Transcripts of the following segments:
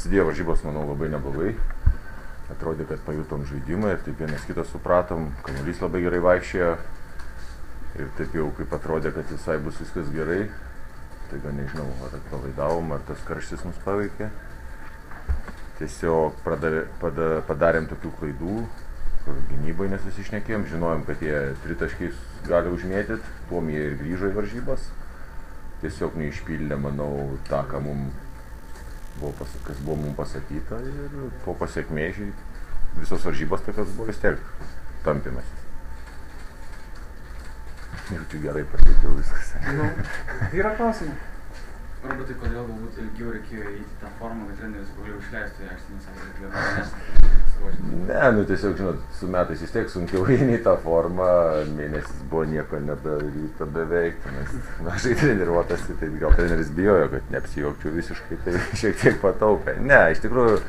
prasidėjo varžybos, manau, labai neblogai. Atrodė, kad pajutom žaidimą ir taip vienas kitą supratom, kamuolys labai gerai vaikščiojo. Ir taip jau kaip atrodė, kad visai bus viskas gerai. Tai gal nežinau, ar atpalaidavom, ar tas karštis mus paveikė. Tiesiog padarėm tokių klaidų, kur gynybai nesusišnekėjom, žinojom, kad jie tritaškiais gali užmėtyt, tuom jie ir grįžo į varžybas. Tiesiog neišpildė, manau, tą, kas buvo mums pasakyta ir po pasiekmės visos varžybos tokios buvo vis tiek tampymasis. Jaučiu gerai pasakiau viskas. Yra klausimų? Robertai, kodėl galbūt ilgiau reikėjo įeiti tą formą, kad treneris pagaliau išleistų į aikštę, nesakė, kad vieną Ne, tiesiog, žinot, su metais vis tiek sunkiau įeini į tą formą, mėnesis buvo nieko nedaryta beveik, nes mažai treniruotas, tai gal treneris bijojo, kad neapsijuokčiau visiškai, tai šiek tiek pataupė. Ne, iš tikrųjų,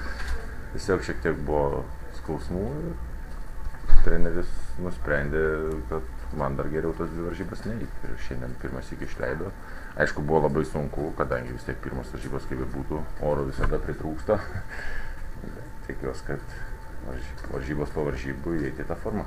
tiesiog šiek tiek buvo skausmų ir treneris nusprendė, kad man dar geriau tos dvi varžybas neįti ir šiandien pirmas iki išleido. Aišku, buvo labai sunku, kadangi vis tiek pirmas varžybos kaip ir būtų, oro visada pritrūksta. Tikiuosi, kad varžybos po varžybų įeiti į tą formą.